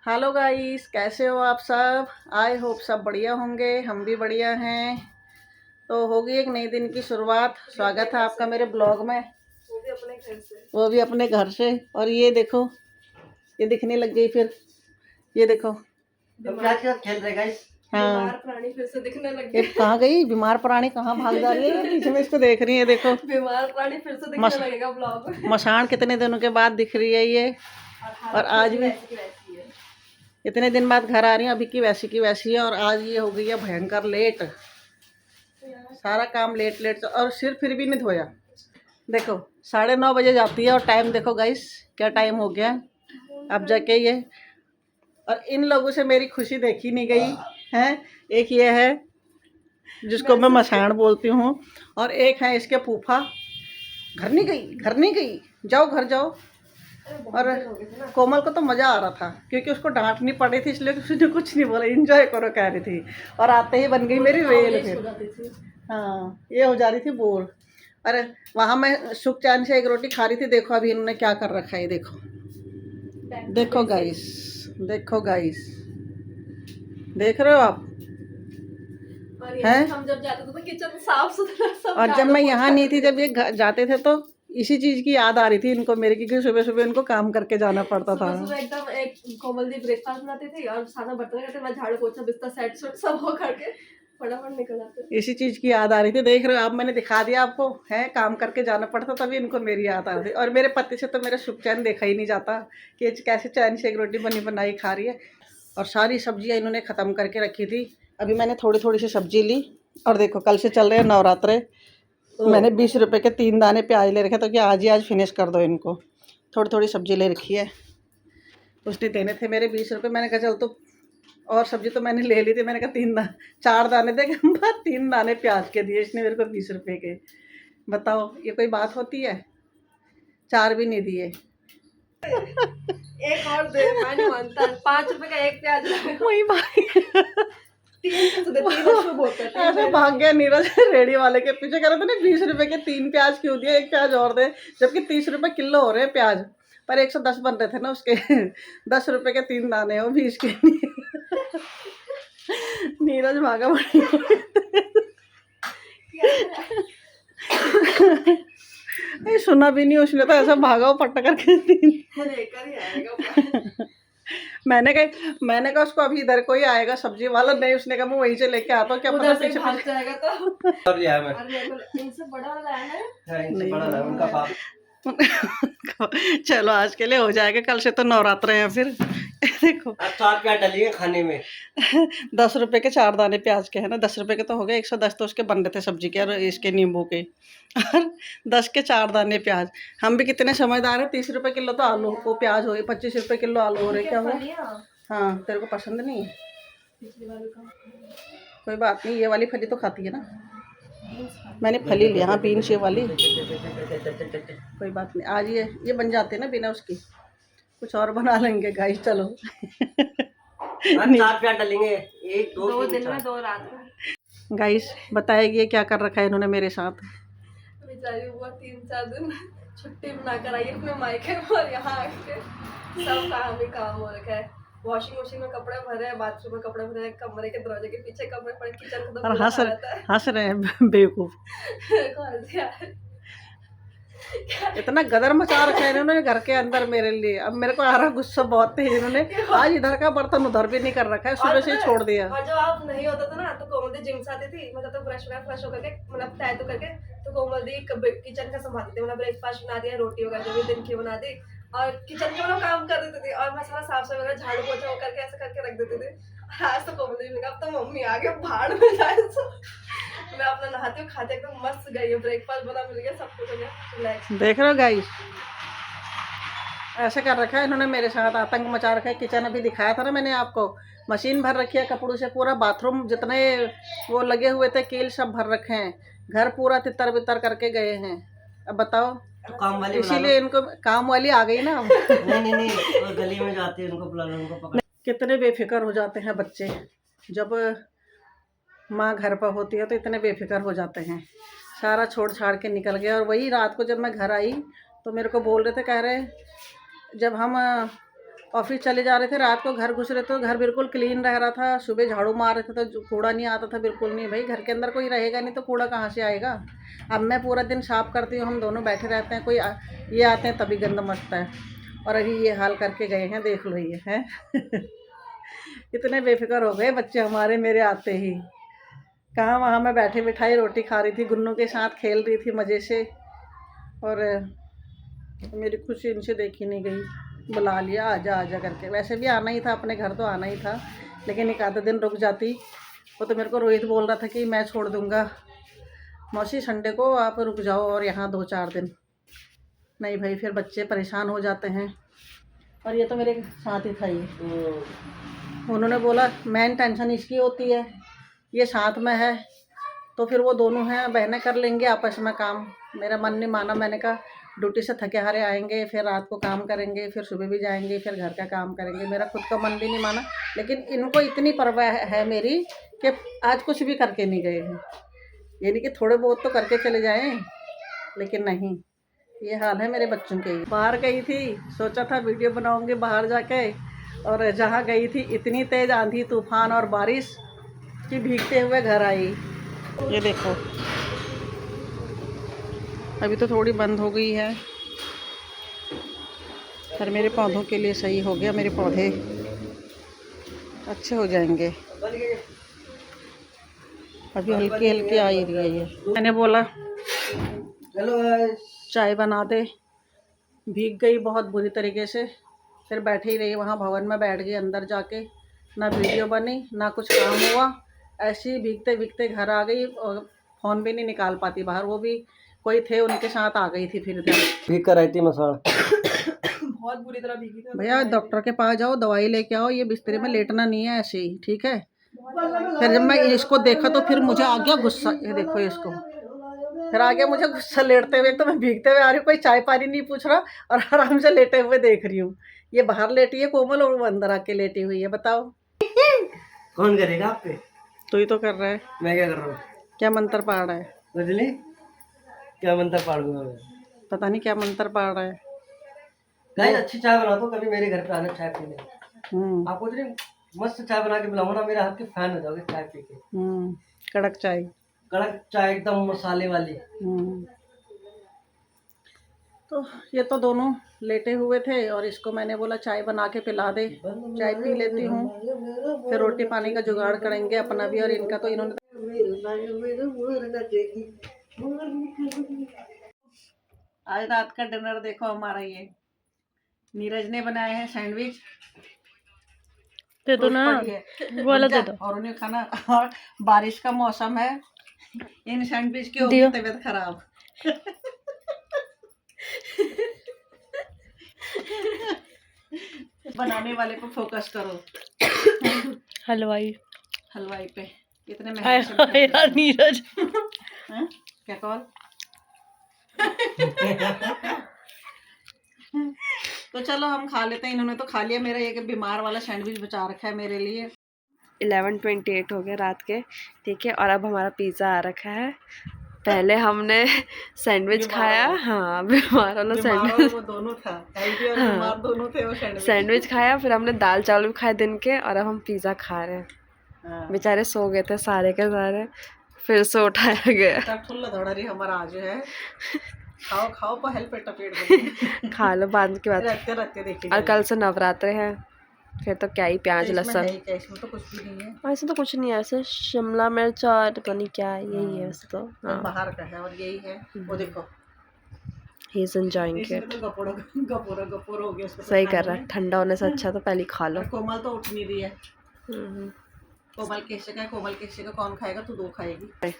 Hello guys, कैसे हो आप सब। आई होप सब बढ़िया होंगे, हम भी बढ़िया हैं। तो होगी एक नई दिन की शुरुआत। स्वागत है आपका मेरे ब्लॉग में, वो भी अपने घर से। और ये देखो, ये दिखने लग गई फिर। ये देखो क्या क्या खेल रहे गाइस। हाँ, बीमार प्राणी फिर से दिखने लग ये गए। कहाँ गई बीमार प्राणी, कहाँ भाग जा रही है पीछे में, इसको देख रही है। देखो बीमार प्राणी फिर से दिखने लगेगा ब्लॉग में। मसाण कितने दिनों के बाद दिख रही है ये। और आज भी वैसी की वैसी है। इतने दिन बाद घर आ रही है, अभी की वैसी है। और आज ये हो गई है भयंकर लेट। सारा काम लेट लेट और सिर फिर भी नहीं धोया। देखो 9:30 बजे जाती है और टाइम देखो गाइस क्या टाइम हो गया अब जाके ये। और इन लोगों से मेरी खुशी देखी नहीं गई है। एक ये है जिसको मैं मसाण बोलती हूँ, और एक है इसके फूफा। घर नहीं गई, घर नहीं गई, जाओ घर जाओ। और कोमल को तो मज़ा आ रहा था क्योंकि उसको डांटनी पड़ी थी, इसलिए उसने कुछ नहीं बोला, एंजॉय करो कह रही थी। और आते ही बन गई मेरी रेल फिर। हाँ, ये हो जा रही थी बोर। अरे वहाँ मैं सुख चैन से एक रोटी खा रही थी। देखो अभी इन्होंने क्या कर रखा है, देखो देखो गाइस, देखो गाइस, देख रहे हो आप हैं। हम जब जाते थे तो किचन साफ सुथरा सब। और जब मैं यहाँ नहीं थी, जब ये जाते थे तो इसी चीज़ की याद आ रही थी इनको मेरे, क्योंकि सुबह सुबह इनको काम करके जाना पड़ता था। सुबह एकदम एक कोमल दी ब्रेकफास्ट बनाती थी और सारा बर्तन करते, मैं झाड़ू पोछा बिस्तर सेट सब हो करके फटाफट निकल जाते। इसी चीज़ की याद आ रही थी। देख रहे हो आप, मैंने दिखा दिया आपको है, काम करके जाना पड़ता तभी इनको मेरी याद आ रही थी। और मेरे पति से तो मेरा सुख चैन देखा ही नहीं जाता कि कैसे चैन से एक रोटी बनी बनाई खा रही है। और सारी सब्जियां इन्होंने ख़त्म करके रखी थी। अभी मैंने थोड़ी थोड़ी सी सब्जी ली। और देखो कल से चल रहे हैं नवरात्रे। मैंने 20 रुपए के 3 दाने प्याज ले रखे, तो कि आज ही आज फिनिश कर दो इनको। थोड़ी थोड़ी सब्जी ले रखी है, उसने देने थे मेरे 20 रुपये। मैंने कहा चल तो, और सब्जी तो मैंने ले ली थी। मैंने कहा 4 दाने दे, 3 दाने प्याज के दिए इसने मेरे को 20 रुपये के। बताओ ये कोई बात होती है। 4 भी नहीं दिए। एक और दे, मैं नहीं मानता। 5 रुपए का एक प्याज वही भाग तीन ऐसे भाग गया नीरज रेडी वाले के पीछे। कह रहे थे ना 20 रुपए के 3 प्याज क्यों दिए, एक प्याज और दे। जबकि 30 रुपए किलो हो रहे हैं प्याज, पर 110 बन रहे थे ना उसके। 10 रुपए के 3 दाने हो, 20 के नहीं। नीरज भागा बड़ी। नहीं सुना भी नहीं उसने, तो ऐसा भागा वो पट्टा करके लेकर ही आएगा। मैंने कहा उसको अभी इधर कोई आएगा सब्जी वाला। नहीं, उसने कहा मैं वहीं से लेके आता हूँ, क्या पता पीछे भाग जाएगा। तो कर लिया है इनसे बड़ा लाया है, इनसे बड़ा लाया उनका बाप। चलो आज के लिए हो जाएगा, कल से तो नवरात्र हैं फिर। देखो अब 4 प्याज डालिए खाने में। 10 रुपए के 4 दाने प्याज के है ना, 10 रुपए के तो हो गए, 110 तो उसके बन रहे थे सब्जी के और इसके नींबू के। और 10 के 4 दाने प्याज। हम भी कितने समझदार हैं। 30 रुपए किलो तो आलू को प्याज हो गए, 25 रुपए किलो आलू हो रहे। क्या हुआ? हाँ, तेरे को पसंद नहीं है? कोई बात नहीं, ये वाली फली तो खाती है ना। मैंने फली लिया, हाँ बीन्स ये वाली। कोई बात नहीं, आज ये बन जाते हैं ना बिना उसकी। कुछ और बना लेंगे गाइस, चलो। 4 प्याज डालेंगे, 1 2 दिन में 2 रात में। गाइस बताएगी ये क्या कर रखा है इन्होंने मेरे साथ। बेचारी हुआ 3-4 दिन छुट्टी बना कर आई अपने मायके में, और यहाँ आके सब काम ही काम हो रखा है। वॉशिंग मशीन में कपड़े भरे हैं, बाथरूम में कपड़े भरे हैं, कमरे के दरवाजे के पीछे कपड़े पड़े, किचन को तो और हंस रहे हैं बेवकूफ। इतना गदर मचा रखा है इन्होंने घर के अंदर मेरे लिए। अब मेरे को आ रहा गुस्सा बहुत तेज। इन्होंने आज इधर का बर्तन उधर भी नहीं कर रखा है, सुबह से ही छोड़ दिया। और जब आप नहीं होता था ना तो कोमल दी जिम से आती थी, मतलब तो फ्रेश होकर के, मतलब तैयार तो करके, तो कोमल दी किचन का संभालती थी। मतलब ब्रेकफास्ट बना दिया, रोटी वगैरह जो भी दिन की बना दी, और किचन के मतलब काम कर देती थी। और मैं सारा साफ सफाई वगैरह झाड़ू पोछा करके ऐसे करके रख देती थी। आज तो कोमल दी ने कहा अब तो मम्मी आगे भाड़ में जाए। मैं अपना नहाती हूँ, खाते एकदम मस्त गई है, ब्रेकफास्ट बना मिल गया, सब कुछ हो गया, रिलैक्स। देख रहे हो गाइस, ऐसे कर रखा है इन्होंने मेरे साथ, आतंक मचा रखा है। किचन अभी दिखाया था ना मैंने आपको, मशीन भर रखी है कपड़ों से। पूरा बाथरूम जितने वो लगे हुए थे कील सब भर रखे हैं। घर पूरा तितर बितर करके गए हैं। अब बताओ, तो काम वाली इसीलिए इनको काम वाली आ गई ना। नहीं वो गली में जाती है, उनको बुला लो, उनको पकड़। कितने बेफिक्र हो जाते हैं बच्चे जब माँ घर पर होती है, तो इतने बेफिक्र हो जाते हैं। सारा छोड़ छाड़ के निकल गया। और वही रात को जब मैं घर आई तो मेरे को बोल रहे थे, कह रहे जब हम ऑफिस चले जा रहे थे, रात को घर घुस रहे थे तो घर बिल्कुल क्लीन रह रहा था, सुबह झाड़ू मार रहे थे तो कूड़ा नहीं आता था बिल्कुल नहीं। भाई घर के अंदर कोई रहेगा नहीं तो कूड़ा कहाँ से आएगा। अब मैं पूरा दिन साफ करती हूँ, हम दोनों बैठे रहते हैं, ये आते हैं तभी गंद मचता है। और अभी ये हाल करके गए हैं, देख लो ये है। इतने बेफिक्र हो गए बच्चे हमारे मेरे आते ही। कहाँ वहाँ मैं बैठे बिठाई रोटी खा रही थी, गुन्नू के साथ खेल रही थी मज़े से, और मेरी खुशी इनसे देखी नहीं गई। बुला लिया आजा आजा करके, वैसे भी आना ही था अपने घर, तो आना ही था, लेकिन एक आधा दिन रुक जाती। वो तो मेरे को रोहित बोल रहा था कि मैं छोड़ दूँगा मौसी संडे को, आप रुक जाओ और यहाँ 2-4 दिन। नहीं भाई फिर बच्चे परेशान हो जाते हैं। और ये तो मेरे साथ ही था ये, उन्होंने बोला मेन टेंशन इसकी होती है, ये साथ में है तो फिर वो दोनों हैं बहनें कर लेंगे आपस में काम। मेरा मन नहीं माना, मैंने कहा ड्यूटी से थके हारे आएंगे, फिर रात को काम करेंगे, फिर सुबह भी जाएंगे, फिर घर का काम करेंगे। मेरा खुद का मन भी नहीं माना, लेकिन इनको इतनी परवाह है मेरी कि आज कुछ भी करके नहीं गए हैं। ये नहीं कि थोड़े बहुत तो करके चले जाएं, लेकिन नहीं, ये हाल है मेरे बच्चों के। बाहर गई थी, सोचा था वीडियो बनाऊंगी बाहर जाके, और जहाँ गई थी इतनी तेज़ आंधी तूफान और बारिश कि भीगते हुए घर आई। ये देखो अभी तो थोड़ी बंद हो गई है, पर मेरे पौधों के लिए सही हो गया, मेरे पौधे अच्छे हो जाएंगे। अभी हल्की हल्की आ ही रही है ये। मैंने बोला चाय बना दे, भीग गई बहुत बुरी तरीके से, फिर बैठे ही रही वहाँ भवन में, बैठ गई अंदर जाके, ना वीडियो बनी ना कुछ काम हुआ, ऐसे ही भीगते भीगते घर आ गई। और फ़ोन भी नहीं निकाल पाती बाहर, वो भी कोई थे उनके साथ आ गई थी। फिर भीग कर आई थी मसाल बहुत बुरी तरह भीगी थी। भैया डॉक्टर के पास जाओ, दवाई लेके आओ, ये बिस्तर में लेटना नहीं है ऐसे ही, ठीक है। फिर जब मैं इसको देखा तो फिर मुझे आ गया गुस्सा, ये देखो इसको, फिर आ गया मुझे गुस्सा लेटते हुए। तो मैं भीगते हुए आ रही हूँ, कोई चाय पानी नहीं पूछ रहा, और आराम से लेटे हुए देख रही हूँ। ये बाहर लेटी है कोमल और वो अंदर आके लेटी हुई है। बताओ कौन करेगा आप पे? तू ही तो कर रहा है। मैं क्या कर रहा हूँ? क्या मंत्र पढ़ रहा है? बुझली क्या मंत्र पढ़ दूंगा मैं? पता नहीं क्या मंत्र पढ़ रहा है। गाइस अच्छी चाय बना दो, कभी मेरे घर पे आना चाय पीने। आपको इतनी मस्त चाय बना के पिलाऊंगा ना, मेरे हाथ के फैन हो जाओगे चाय पी के। कड़क चाय, कड़क चाय एकदम मसाले वाली। तो ये तो दोनों लेटे हुए थे और इसको मैंने बोला चाय बना के पिला दे, चाय पी लेती हूँ, फिर रोटी पानी का जुगाड़ करेंगे अपना भी और इनका। तो इन्होंने आज रात का डिनर देखो हमारा, ये नीरज ने बनाए हैं सैंडविच, दे दो ना वाला दे दो। और उन्हें खाना, और बारिश का मौसम है, इन सैंडविच की होगी तबीयत खराब। बनाने वाले पे फोकस करो, हलवाई पे। इतने महंगे यार नीरज क्या कॉल। तो चलो हम खा लेते हैं, इन्होंने तो खा लिया। मेरा एक बीमार वाला सैंडविच बचा रखा है मेरे लिए। 11:28 हो गया रात के, ठीक है। और अब हमारा पिज़्ज़ा आ रखा है। पहले हमने सैंडविच खाया, हाँ बीमार वाला सैंडविच, वो दोनों था, हेल्दी और बीमार दोनों थे वो सैंडविच खाया। फिर हमने दाल चावल भी खाए दिन के, और अब हम पिज़्ज़ा खा रहे हैं। बेचारे सो गए थे सारे के सारे, फिर से उठाया गया। थोड़ा रही हमारा आज है, खाओ खाओ पर हेल्प पेट खा लो बाद के बाद। रहते देखिए। और कल से नवरात्रे हैं, फिर तो क्या ही प्याज लहसुन, इसमें तो कुछ भी नहीं है। ऐसे तो कुछ नहीं है, ऐसे शिमला मिर्च और पता नहीं क्या है, यही है वैसे तो। हाँ बाहर का है और यही है, वो देखो ही इज एंजॉयिंग इट। तो गपोर हो गया। सही कर रहा है, ठंडा होने से अच्छा तो पहले खा लो। कोमल तो उठ नहीं रही है। कोमल कैसे का, कोमल कैसे का कौन खाएगा, तू 2 खाएगी।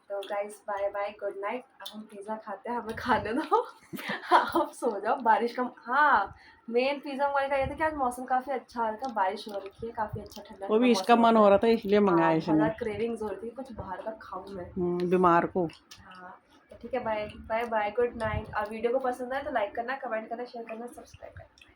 तो guys bye bye, good night. अब हम पिज़्ज़ा खाते हैं, हमें खाने दो। आप सो जाओ। बारिश का, हाँ मेन पिज़्ज़ा मंगाने का ये था कि आज मौसम काफ़ी अच्छा हो रहा था, बारिश हो रही है, काफ़ी अच्छा ठंडा। वो भी इसका मन हो रहा था इसलिए मंगाया इसने। क्रेविंग्स हो रही थी कुछ बाहर का खाऊं मैं, बीमार को। हाँ तो ठीक है, bye bye bye, good night. और वीडियो को पसंद आए तो लाइक करना, कमेंट करना, शेयर करना, सब्सक्राइब करना।